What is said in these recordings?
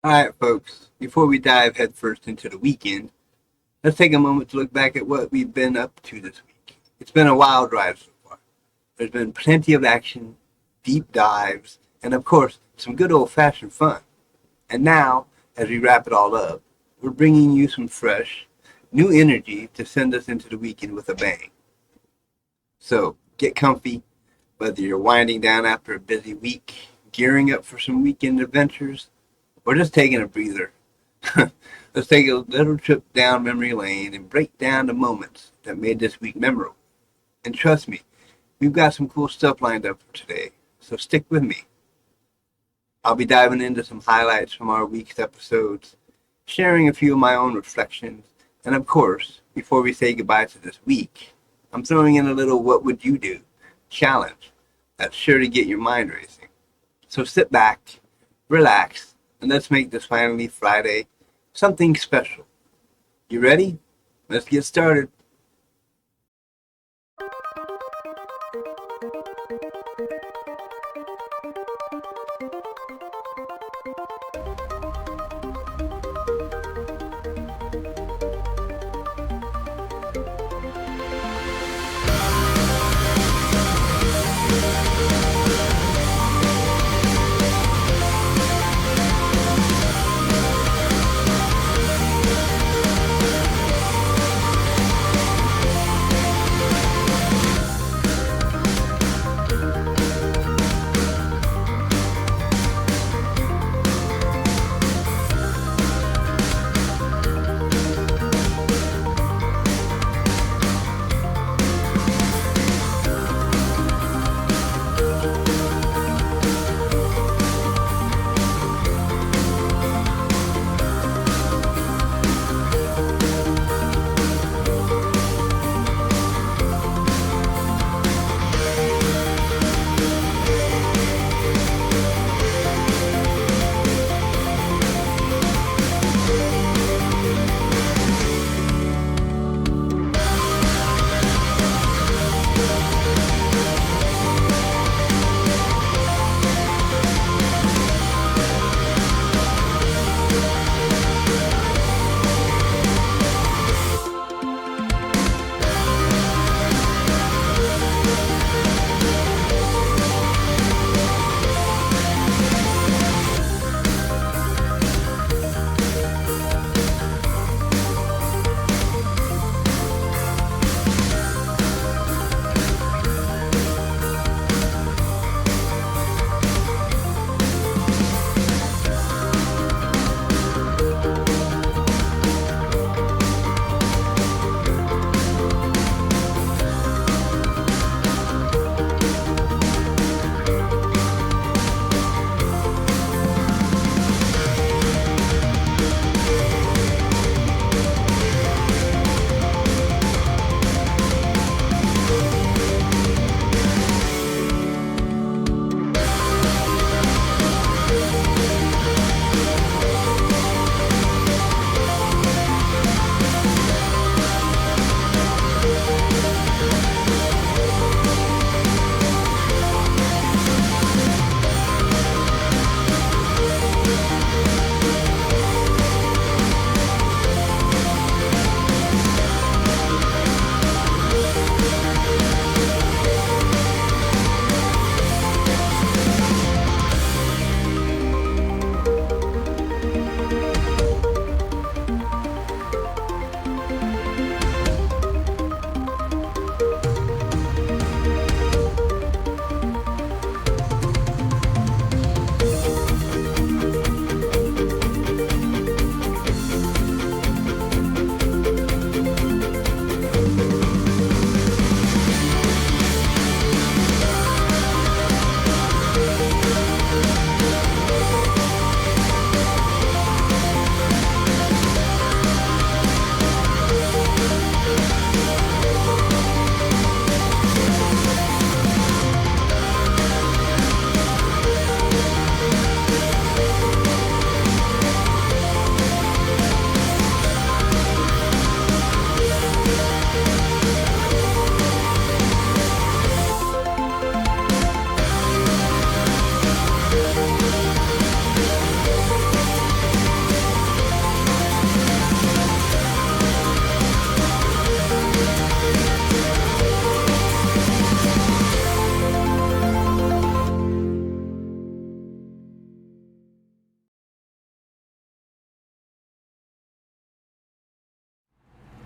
Alright, folks, before we dive headfirst into the weekend, let's take a moment to look back at what we've been up to this week. It's been a wild ride so far. There's been plenty of action, deep dives, and of course, some good old fashioned fun. And now, as we wrap it all up, we're bringing you some fresh, new energy to send us into the weekend with a bang. So, get comfy, whether you're winding down after a busy week, gearing up for some weekend adventures, or just taking a breather. Let's take a little trip down memory lane and break down the moments that made this week memorable. And trust me, we've got some cool stuff lined up for today, so stick with me. I'll be diving into some highlights from our week's episodes, sharing a few of my own reflections, and of course, before we say goodbye to this week, I'm throwing in a little what would you do challenge that's sure to get your mind racing. So sit back, relax, and let's make this finally Friday something special. You ready? Let's get started.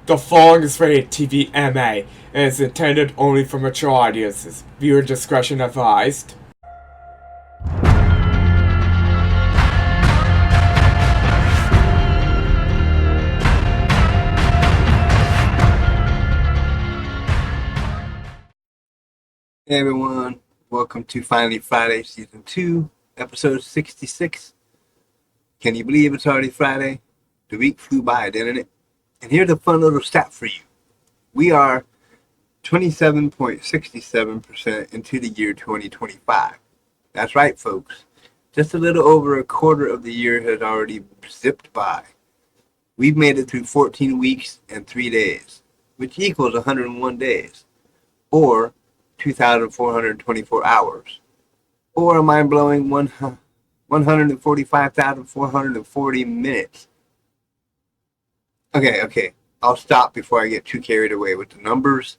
The following is rated TV MA and is intended only for mature audiences. Viewer discretion advised. Hey everyone, welcome to Finally Friday Season 2, Episode 66. Can you believe it's already Friday? The week flew by, didn't it? And here's a fun little stat for you. We are 27.67% into the year 2025. That's right, folks. Just a little over a quarter of the year has already zipped by. We've made it through 14 weeks and 3 days, which equals 101 days, or 2,424 hours, or a mind-blowing 145,440 minutes. Okay, I'll stop before I get too carried away with the numbers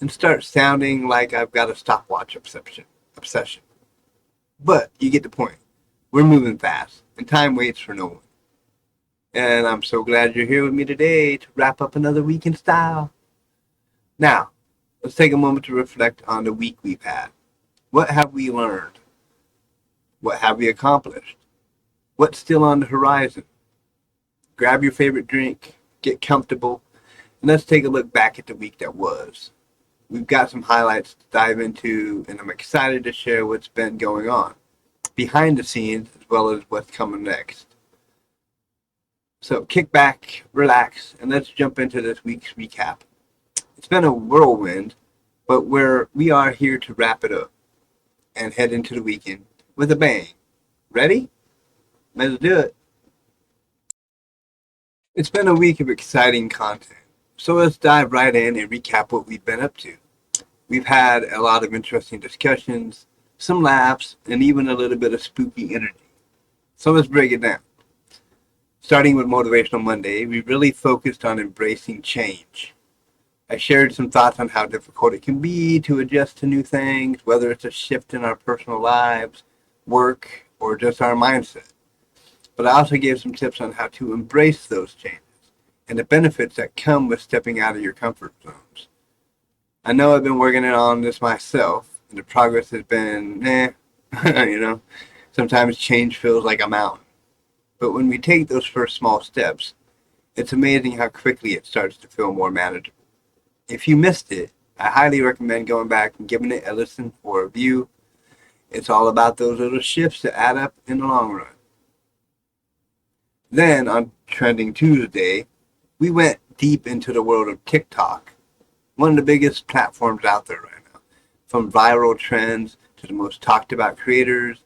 and start sounding like I've got a stopwatch obsession. But you get the point. We're moving fast, and time waits for no one. And I'm so glad you're here with me today to wrap up another week in style. Now, let's take a moment to reflect on the week we've had. What have we learned? What have we accomplished? What's still on the horizon? Grab your favorite drink, get comfortable, and let's take a look back at the week that was. We've got some highlights to dive into, and I'm excited to share what's been going on behind the scenes as well as what's coming next. So kick back, relax, and let's jump into this week's recap. It's been a whirlwind, but we are here to wrap it up and head into the weekend with a bang. Ready? Let's do it. It's been a week of exciting content, so let's dive right in and recap what we've been up to. We've had a lot of interesting discussions, some laughs, and even a little bit of spooky energy. So let's break it down. Starting with Motivational Monday, we really focused on embracing change. I shared some thoughts on how difficult it can be to adjust to new things, whether it's a shift in our personal lives, work, or just our mindset. But I also gave some tips on how to embrace those changes and the benefits that come with stepping out of your comfort zones. I know I've been working on this myself, and the progress has been, sometimes change feels like a mountain. But when we take those first small steps, it's amazing how quickly it starts to feel more manageable. If you missed it, I highly recommend going back and giving it a listen or a view. It's all about those little shifts that add up in the long run. Then on Trending Tuesday, we went deep into the world of TikTok, one of the biggest platforms out there right now. From viral trends to the most talked about creators,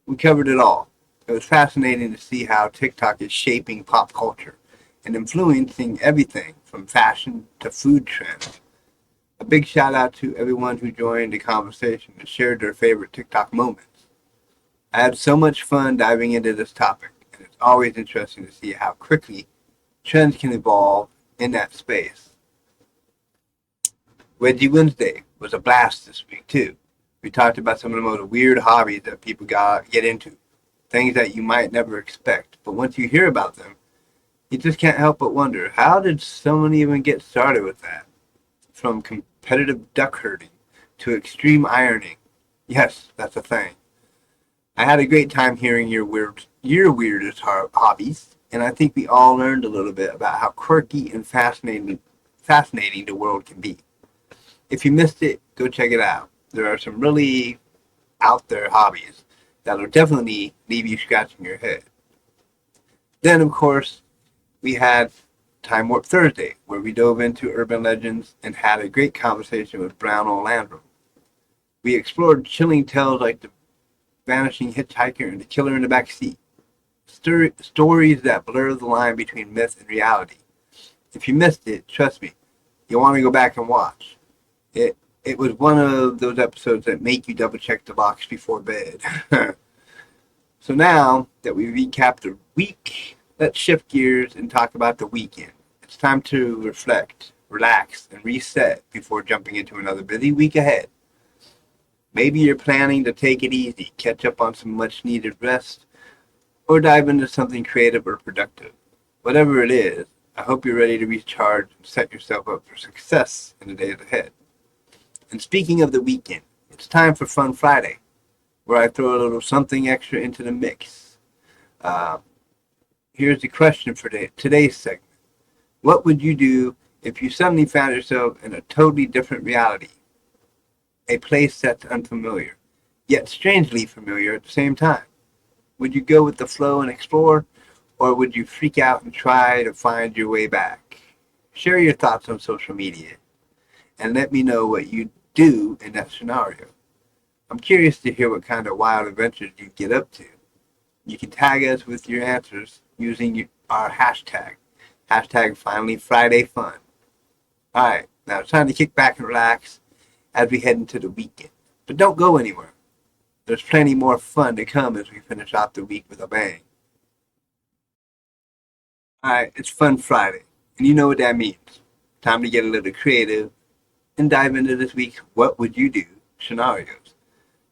we covered it all. It was fascinating to see how TikTok is shaping pop culture and influencing everything from fashion to food trends. A big shout out to everyone who joined the conversation and shared their favorite TikTok moments. I had so much fun diving into this topic, and it's always interesting to see how quickly trends can evolve in that space. Wedgie Wednesday was a blast this week too. We talked about some of the most weird hobbies that people get into. Things that you might never expect, but once you hear about them, you just can't help but wonder, how did someone even get started with that? From competitive duck herding to extreme ironing. Yes, that's a thing. I had a great time hearing your weirdest hobbies, and I think we all learned a little bit about how quirky and fascinating the world can be. If you missed it, go check it out. There are some really out there hobbies that'll definitely leave you scratching your head. Then, of course, we had Time Warp Thursday, where we dove into urban legends and had a great conversation with Brown O'Landrum. We explored chilling tales like the vanishing hitchhiker and the killer in the back seat. Stories that blur the line between myth and reality. If you missed it, trust me, you'll want to go back and watch. It was one of those episodes that make you double check the box before bed. So now that we recapped the week, let's shift gears and talk about the weekend. It's time to reflect, relax, and reset before jumping into another busy week ahead. Maybe you're planning to take it easy, catch up on some much needed rest, or dive into something creative or productive. Whatever it is, I hope you're ready to recharge and set yourself up for success in the days ahead. And speaking of the weekend, it's time for Fun Friday, where I throw a little something extra into the mix. Uh, Here's the question for today's segment. What would you do if you suddenly found yourself in a totally different reality? A place that's unfamiliar, yet strangely familiar at the same time. Would you go with the flow and explore, or would you freak out and try to find your way back? Share your thoughts on social media and let me know what you'd do in that scenario. I'm curious to hear what kind of wild adventures you'd get up to. You can tag us with your answers using our hashtag Finally Friday Fun. Alright, now it's time to kick back and relax as we head into the weekend. But don't go anywhere. There's plenty more fun to come as we finish off the week with a bang. Alright, it's Fun Friday, and you know what that means. Time to get a little creative and dive into this week's What Would You Do scenarios.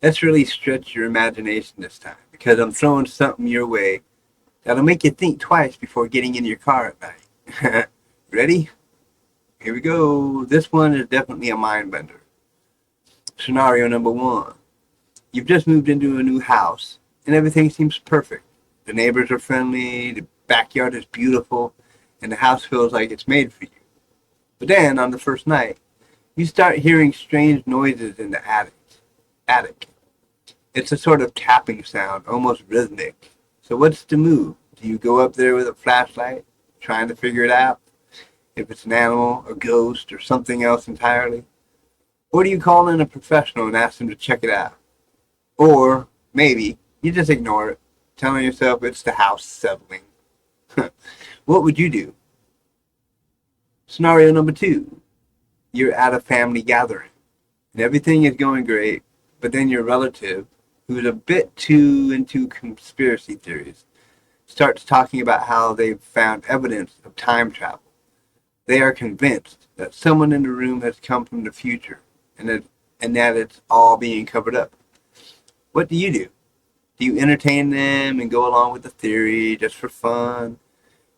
Let's really stretch your imagination this time, because I'm throwing something your way that'll make you think twice before getting in your car at night. Ready? Here we go. This one is definitely a mind bender. Scenario number one. You've just moved into a new house and everything seems perfect. The neighbors are friendly, the backyard is beautiful, and the house feels like it's made for you. But then, on the first night, you start hearing strange noises in the attic. It's a sort of tapping sound, almost rhythmic. So what's the move? Do you go up there with a flashlight, trying to figure it out? If it's an animal, a ghost, or something else entirely? Or do you call in a professional and ask them to check it out? Or, maybe, you just ignore it, telling yourself it's the house settling. What would you do? Scenario number two. You're at a family gathering, and everything is going great, but then your relative, who's a bit too into conspiracy theories, starts talking about how they've found evidence of time travel. They are convinced that someone in the room has come from the future and that it's all being covered up. What do you do? Do you entertain them and go along with the theory just for fun?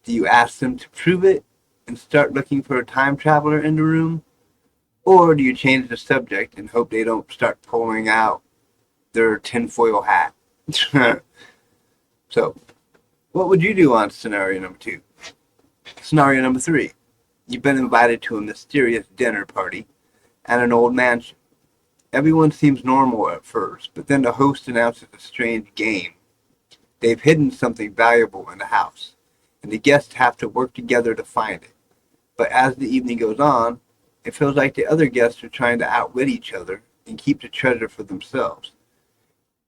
Do you ask them to prove it and start looking for a time traveler in the room? Or do you change the subject and hope they don't start pulling out their tinfoil hat? So, what would you do on scenario number two? Scenario number three. You've been invited to a mysterious dinner party at an old mansion. Everyone seems normal at first, but then the host announces a strange game. They've hidden something valuable in the house, and the guests have to work together to find it. But as the evening goes on, it feels like the other guests are trying to outwit each other and keep the treasure for themselves.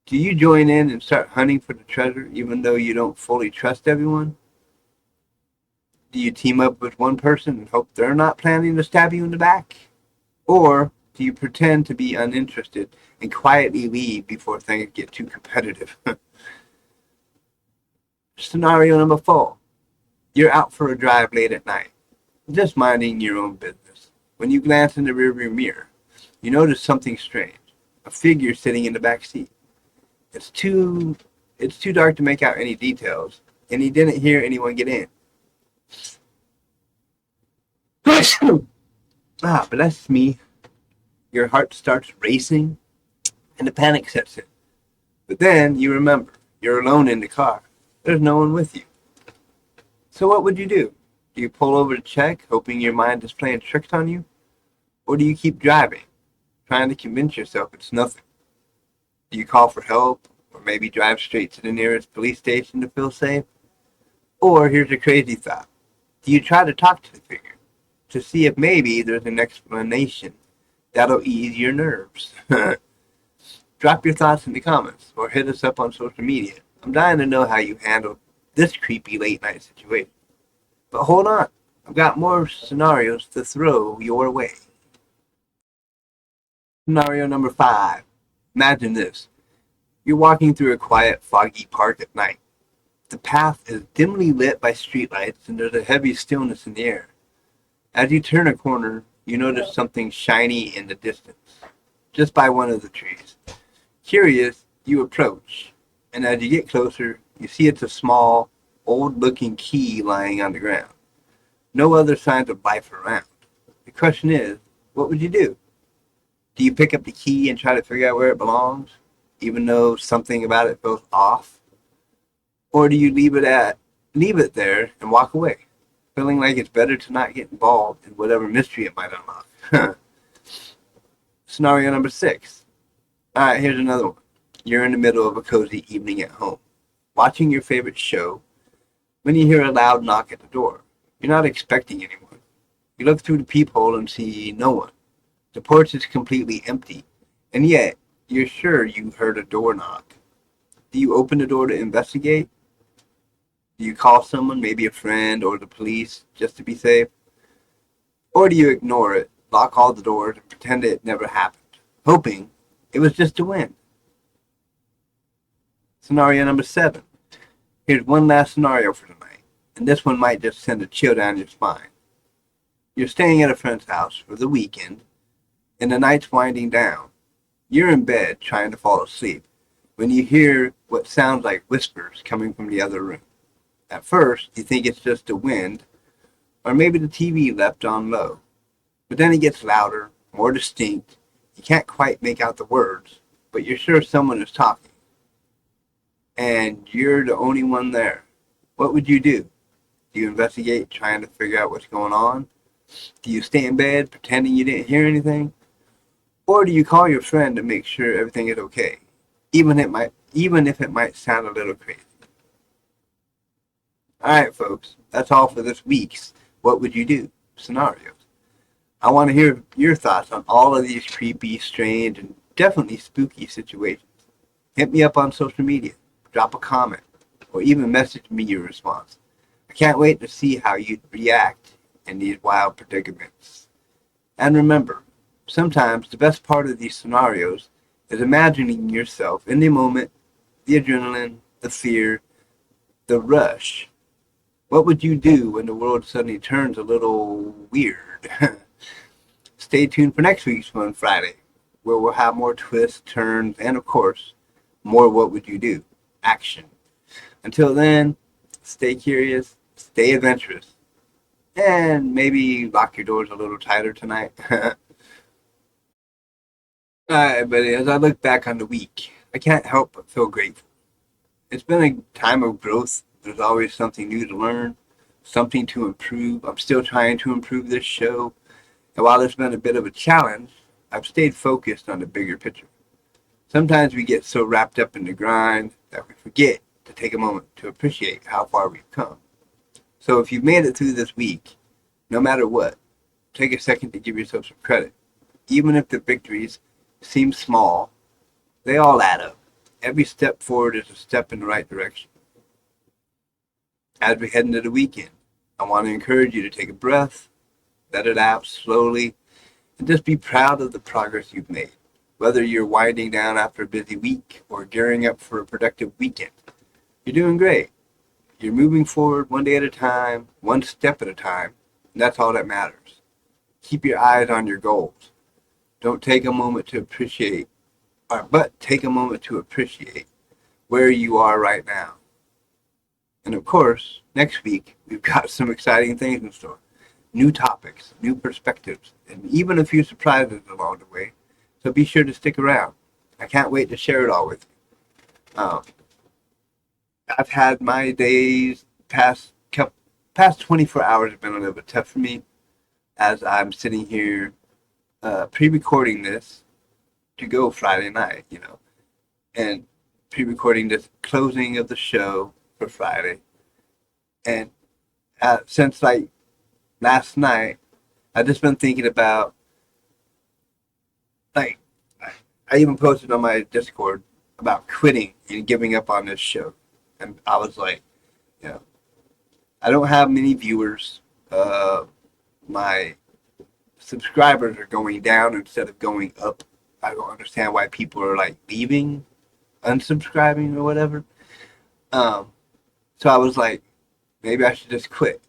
Do you join in and start hunting for the treasure even though you don't fully trust everyone? Do you team up with one person and hope they're not planning to stab you in the back? Or do you pretend to be uninterested and quietly leave before things get too competitive? Scenario number four. You're out for a drive late at night, just minding your own business. When you glance in the rearview mirror, you notice something strange. A figure sitting in the back seat. It's too dark to make out any details, and he didn't hear anyone get in. Bless me. Your heart starts racing, and the panic sets in. But then you remember, you're alone in the car. There's no one with you. So what would you do? Do you pull over to check, hoping your mind is playing tricks on you? Or do you keep driving, trying to convince yourself it's nothing? Do you call for help, or maybe drive straight to the nearest police station to feel safe? Or here's a crazy thought. Do you try to talk to the figure, to see if maybe there's an explanation that'll ease your nerves? Drop your thoughts in the comments, or hit us up on social media. I'm dying to know how you handled this creepy late night situation. But hold on, I've got more scenarios to throw your way. Scenario number 5. Imagine this. You're walking through a quiet, foggy park at night. The path is dimly lit by streetlights and there's a heavy stillness in the air. As you turn a corner, you notice something shiny in the distance, just by one of the trees. Curious, you approach, and as you get closer, you see it's a small, old-looking key lying on the ground. no other signs of life around. The question is, what would you do? Do you pick up the key and try to figure out where it belongs, even though something about it feels off? Or do you leave it there and walk away, feeling like it's better to not get involved in whatever mystery it might unlock? Scenario number 6. Alright, here's another one. You're in the middle of a cozy evening at home, watching your favorite show, when you hear a loud knock at the door. You're not expecting anyone. You look through the peephole and see no one. The porch is completely empty, and yet you're sure you heard a door knock. Do you open the door to investigate? Do you call someone, maybe a friend or the police, just to be safe? Or do you ignore it, lock all the doors, and pretend it never happened, hoping it was just a wind? Scenario number 7. Here's one last scenario for tonight, and this one might just send a chill down your spine. You're staying at a friend's house for the weekend, and the night's winding down. You're in bed trying to fall asleep when you hear what sounds like whispers coming from the other room. At first, you think it's just the wind, or maybe the TV left on low. But then it gets louder, more distinct. You can't quite make out the words, but you're sure someone is talking. And you're the only one there. What would you do? Do you investigate, trying to figure out what's going on? Do you stay in bed, pretending you didn't hear anything? Or do you call your friend to make sure everything is okay, even if it might sound a little crazy? Alright, folks, that's all for this week's What Would You Do scenarios. I want to hear your thoughts on all of these creepy, strange, and definitely spooky situations. Hit me up on social media, drop a comment, or even message me your response. I can't wait to see how you'd react in these wild predicaments. And remember, sometimes the best part of these scenarios is imagining yourself in the moment, the adrenaline, the fear, the rush. What would you do when the world suddenly turns a little weird? Stay tuned for next week's Fun Friday, where we'll have more twists, turns, and of course, more What Would You Do action. Until then, stay curious, stay adventurous, and maybe lock your doors a little tighter tonight. Alright, but as I look back on the week, I can't help but feel grateful. It's been a time of growth. There's always something new to learn, something to improve. I'm still trying to improve this show. And while it's been a bit of a challenge, I've stayed focused on the bigger picture. Sometimes we get so wrapped up in the grind that we forget to take a moment to appreciate how far we've come. So if you've made it through this week, no matter what, take a second to give yourself some credit. Even if the victories seem small, they all add up. Every step forward is a step in the right direction. As we head into the weekend, I want to encourage you to take a breath, let it out slowly, and just be proud of the progress you've made. Whether you're winding down after a busy week or gearing up for a productive weekend, you're doing great. You're moving forward one day at a time, one step at a time, and that's all that matters. Keep your eyes on your goals. Don't take a moment to appreciate, but take a moment to appreciate where you are right now. And of course, next week, we've got some exciting things in store. New topics, new perspectives, and even a few surprises along the way. So be sure to stick around. I can't wait to share it all with you. I've had my days, past 24 hours have been a little bit tough for me as I'm sitting here pre-recording this to go Friday night, and pre-recording this closing of the show for Friday. And since like last night, I've just been thinking about, like, I even posted on my Discord about quitting and giving up on this show. And I was like, I don't have many viewers. My subscribers are going down instead of going up. I don't understand why people are like leaving, unsubscribing or whatever. So I was like, maybe I should just quit.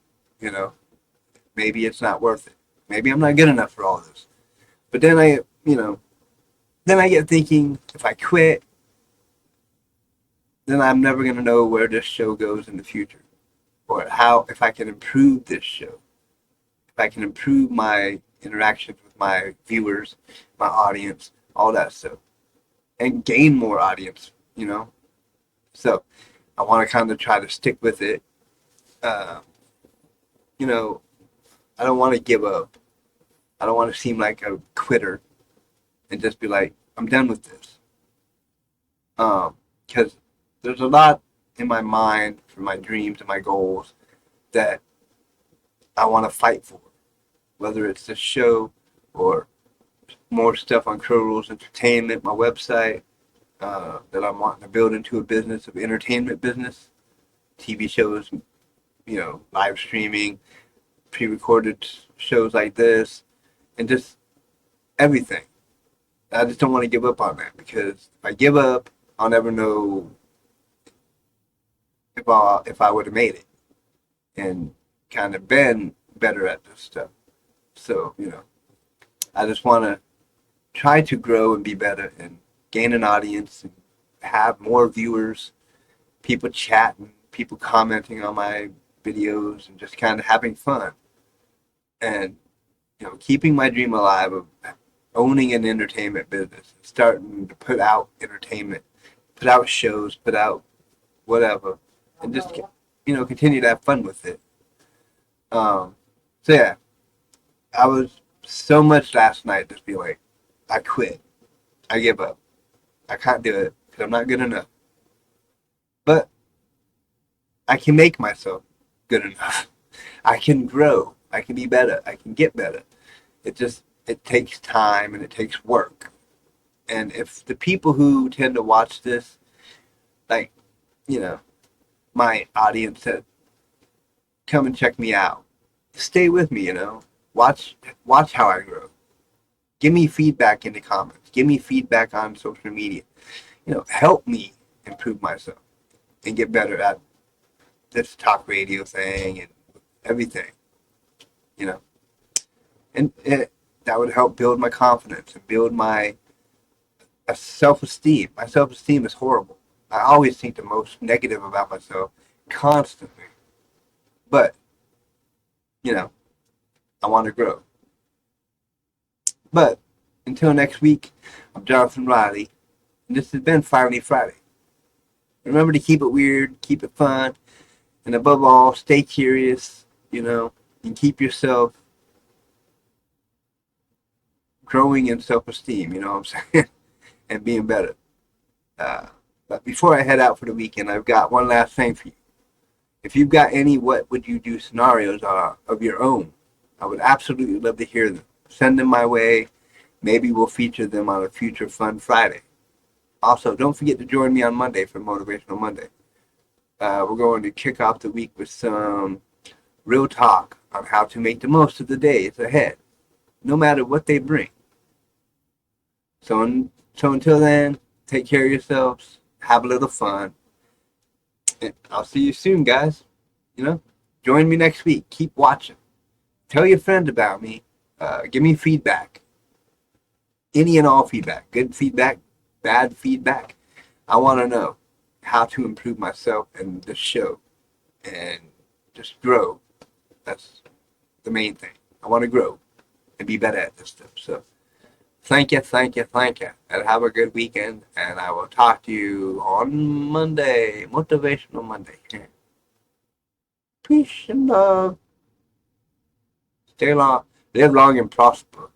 Maybe it's not worth it. Maybe I'm not good enough for all this. But then I get thinking, if I quit, then I'm never going to know where this show goes in the future, or if I can improve this show. if I can improve my interactions with my viewers, my audience, all that stuff, and gain more audience, you know. So I want to kind of try to stick with it. Uh, you know, I don't want to give up. I don't want to seem like a quitter and just be like, I'm done with this. Because there's a lot in my mind for my dreams and my goals that I want to fight for, whether it's this show or more stuff on Crow Rules Entertainment, my website, that I'm wanting to build into a business of entertainment business, TV shows, live streaming, pre-recorded shows like this, and just everything. I just don't want to give up on that because if I give up, I'll never know if I would have made it and kind of been better at this stuff. So I just want to try to grow and be better and gain an audience and have more viewers, people chatting, people commenting on my videos, and just kind of having fun and keeping my dream alive of owning an entertainment business, starting to put out entertainment, put out shows, put out whatever, and just continue to have fun with it. So yeah, I was so much last night just be like, I quit, I give up, I can't do it because I'm not good enough. But I can make myself good enough. I can grow. I can be better. I can get better. It takes time and it takes work. And if the people who tend to watch this, like, my audience that come and check me out, stay with me, watch how I grow. Give me feedback in the comments. Give me feedback on social media. Help me improve myself and get better at this talk radio thing and everything, you know. And that would help build my confidence and build my self-esteem. My self-esteem is horrible. I always think the most negative about myself constantly. But, I want to grow. But until next week, I'm Jonathan Riley, and this has been Finally Friday. Remember to keep it weird, keep it fun, and above all, stay curious, and keep yourself growing in self-esteem, you know what I'm saying, and being better. But before I head out for the weekend, I've got one last thing for you. If you've got any what would you do scenarios of your own, I would absolutely love to hear them. Send them my way. Maybe we'll feature them on a future Fun Friday. Also, don't forget to join me on Monday for Motivational Monday. We're going to kick off the week with some real talk on how to make the most of the days ahead, no matter what they bring. So until then, take care of yourselves, have a little fun, and I'll see you soon, guys. Join me next week. Keep watching. Tell your friends about me. Give me feedback. Any and all feedback. Good feedback, bad feedback. I want to know how to improve myself and this show and just grow. That's the main thing. I want to grow and be better at this stuff. So thank you, and have a good weekend. And I will talk to you on Monday, Motivational Monday. Peace and love. Stay long, live long and prosper.